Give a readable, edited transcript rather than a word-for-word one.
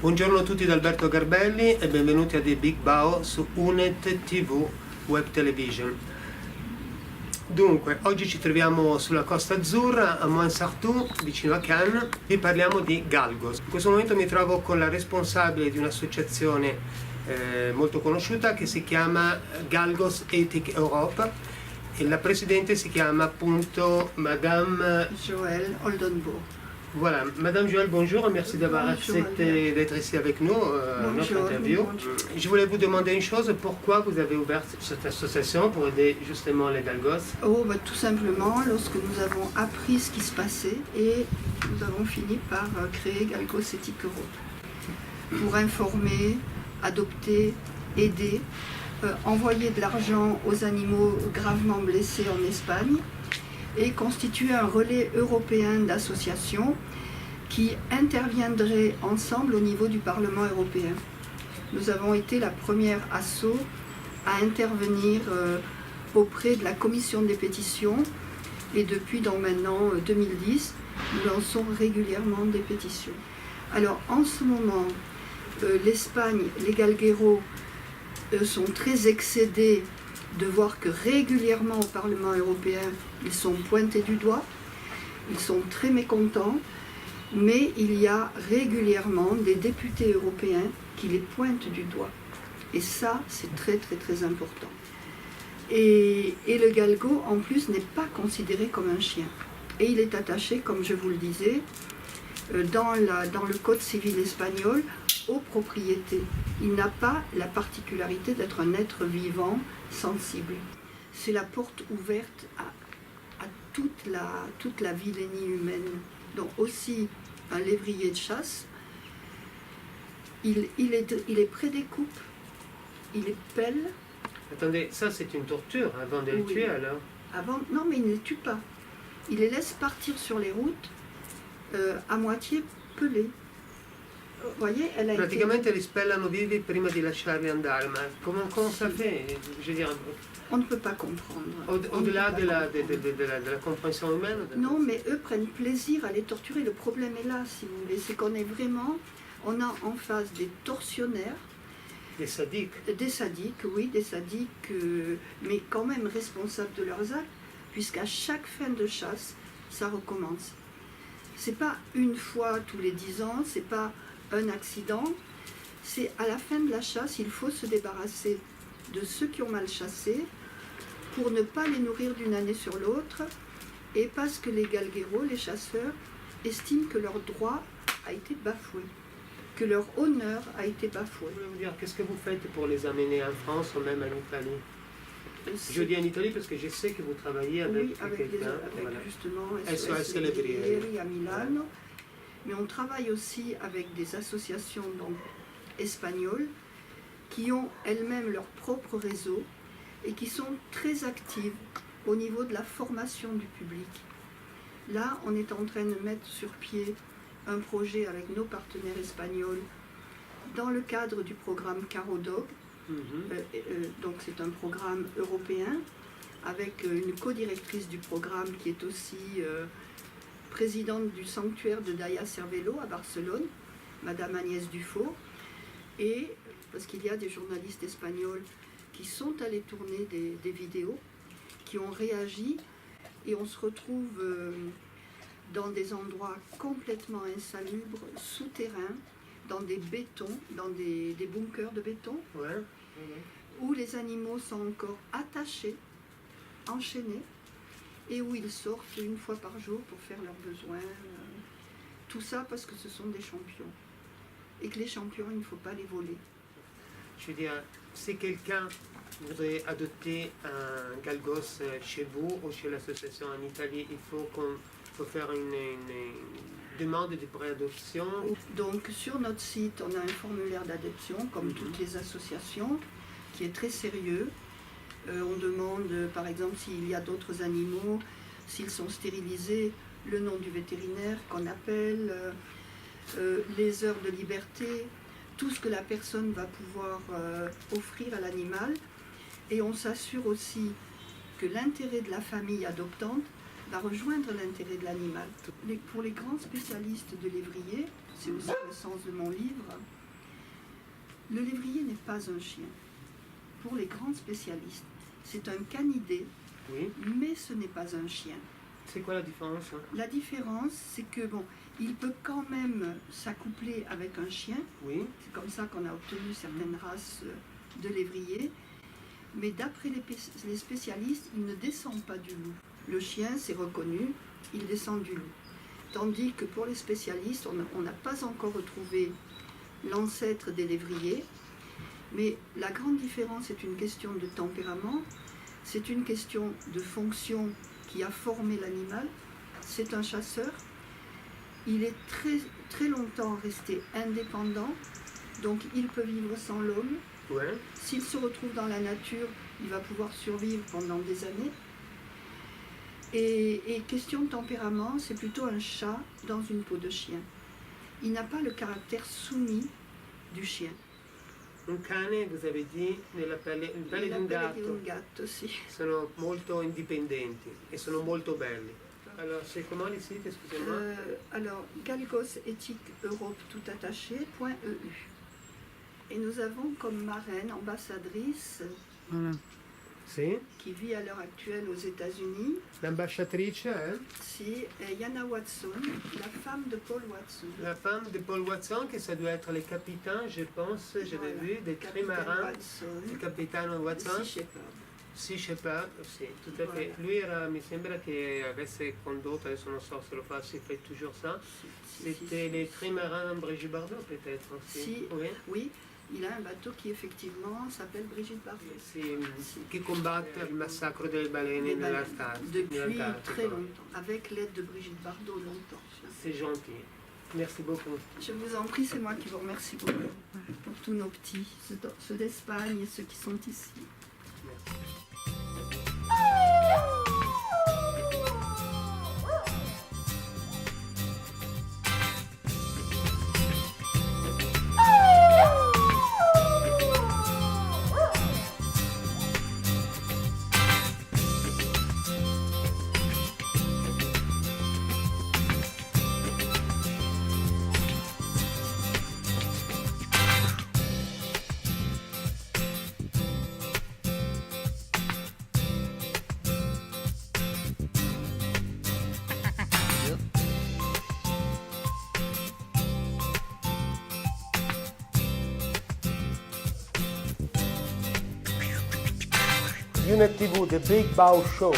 Buongiorno a tutti da Alberto Garbelli e benvenuti a The Big Bao su Unet TV Web Television. Dunque, oggi ci troviamo sulla Costa Azzurra, a Montsartou, vicino a Cannes. Vi parliamo di Galgos. In questo momento mi trovo con la responsabile di un'associazione molto conosciuta che si chiama Galgos Ethic Europe e la presidente si chiama appunto Madame Joëlle Oldenbourg. Voilà, Madame Joëlle, bonjour, merci d'avoir accepté d'être ici avec nous, notre interview. Bonjour. Je voulais vous demander une chose, pourquoi vous avez ouvert cette association pour aider justement les Galgos? Tout simplement, lorsque nous avons appris ce qui se passait et nous avons fini par créer Galgos Ethic Europe pour informer, adopter, aider, envoyer de l'argent aux animaux gravement blessés en Espagne et constituer un relais européen d'associations qui interviendraient ensemble au niveau du Parlement européen. Nous avons été la première asso à intervenir auprès de la Commission des pétitions et depuis donc maintenant 2010, nous lançons régulièrement des pétitions. Alors en ce moment, l'Espagne, les galgueros sont très excédés de voir que régulièrement au Parlement européen, ils sont pointés du doigt, ils sont très mécontents, mais il y a régulièrement des députés européens qui les pointent du doigt. Et ça, c'est très très très important. Et le galgo, en plus, n'est pas considéré comme un chien. Et il est attaché, comme je vous le disais, dans le Code civil espagnol, aux propriétés. Il n'a pas la particularité d'être un être vivant, sensible. C'est la porte ouverte à toute la vilainie humaine. Donc aussi un lévrier de chasse, il est près des coupes, il les pèle. Attendez, ça c'est une torture avant de les Oui. tuer alors? Non, mais il ne les tue pas. Il les laisse partir sur les routes à moitié pelés. Vous voyez, elle a Praticamente été... li spellano vivi prima di lasciarli andare, ma comment ça fait? Je veux dire, On ne peut pas comprendre. au-delà On de ne peut pas la, comprendre. de la compréhension humaine? Non, mais eux prennent plaisir à les torturer. Le problème est là, si vous voulez. C'est qu'on est vraiment... On a en face des tortionnaires, Des sadiques. des sadiques, oui, des sadiques, mais quand même responsables de leurs actes, puisqu'à chaque fin de chasse, ça recommence. C'est pas une fois tous les 10 ans, c'est pas un accident, c'est à la fin de la chasse, il faut se débarrasser de ceux qui ont mal chassé pour ne pas les nourrir d'une année sur l'autre et parce que les galgueros, les chasseurs, estiment que leur droit a été bafoué, que leur honneur a été bafoué. Je voulais vous dire, qu'est-ce que vous faites pour les amener en France ou même en Italie? Je dis en Italie parce que je sais que vous travaillez avec, Oui, avec quelqu'un. Voilà. justement SOS SOS Celebrieri. Celebrieri à Milano. Mais on travaille aussi avec des associations donc, espagnoles qui ont elles-mêmes leur propre réseau et qui sont très actives au niveau de la formation du public. Là, on est en train de mettre sur pied un projet avec nos partenaires espagnols dans le cadre du programme Carodog. Donc c'est un programme européen avec une co-directrice du programme qui est aussi présidente du sanctuaire de Daya Cervelo à Barcelone, Madame Agnès Dufaux, et parce qu'il y a des journalistes espagnols qui sont allés tourner des vidéos, qui ont réagi, et on se retrouve dans des endroits complètement insalubres, souterrains, dans des bétons, dans des bunkers de béton, Ouais. où les animaux sont encore attachés, enchaînés, et où ils sortent une fois par jour pour faire leurs besoins. Tout ça parce que ce sont des champions. Et que les champions, il ne faut pas les voler. Je veux dire, si quelqu'un voudrait adopter un galgos chez vous ou chez l'association en Italie, il faut faire une demande de préadoption. Donc sur notre site, on a un formulaire d'adoption, comme toutes les associations, qui est très sérieux. On demande, par exemple, s'il y a d'autres animaux, s'ils sont stérilisés, le nom du vétérinaire qu'on appelle, les heures de liberté, tout ce que la personne va pouvoir offrir à l'animal. Et on s'assure aussi que l'intérêt de la famille adoptante va rejoindre l'intérêt de l'animal. Pour les grands spécialistes de l'évrier, c'est aussi le sens de mon livre, Le lévrier n'est pas un chien. Pour les grands spécialistes, c'est un canidé, Oui. mais ce n'est pas un chien. C'est quoi la différence? La différence, c'est que bon, il peut quand même s'accoupler avec un chien. Oui. C'est comme ça qu'on a obtenu certaines races de lévriers. Mais d'après les spécialistes, il ne descend pas du loup. Le chien, c'est reconnu, il descend du loup. Tandis que pour les spécialistes, on n'a pas encore retrouvé l'ancêtre des lévriers. Mais la grande différence est une question de tempérament, c'est une question de fonction qui a formé l'animal. C'est un chasseur. Il est très, très longtemps resté indépendant, donc il peut vivre sans l'homme. Ouais. S'il se retrouve dans la nature, il va pouvoir survivre pendant des années. Et question de tempérament, c'est plutôt un chat dans une peau de chien. Il n'a pas le caractère soumis du chien. Un cane, vous avez dit, nella pelle di La un pelle di un gatto. gatto, sì. Sono molto indipendenti e sono molto belli. Alors, c'est comment les sites, excusez-moi? Alors, Galgos Éthique Europe tout attaché, .eu. Et nous avons comme marraine, ambassadrice, Voilà. Sì. qui vit à l'heure actuelle aux États-Unis, L'ambasciatrice è c'est Yana Watson, la femme de Paul Watson. la femme de Paul Watson, che ça doit être le capitaine, je pense, j'avais Voilà. vu, des Capitaine trimarins, Watson, il capitano de Watson. Sea Shepherd. Sea Shepherd, sì, tout à fait. Voilà. Lui era, mi sembra che avesse condotto, adesso non so se lo fa, si fait toujours ça. C'était les trimarins Brigitte Bardot peut-être aussi. Si. Oui. Oui, il a un bateau qui effectivement s'appelle Brigitte Bardot. Qui combattent il massacro delle balene Les nell'Antartide. Depuis très longtemps, avec l'aide de Brigitte Bardot, longtemps. C'est gentil. Merci beaucoup. Je vous en prie, c'est moi qui vous remercie beaucoup pour tous nos petits, ceux d'Espagne et ceux qui sont ici. Unit TV, The Big Bow Show.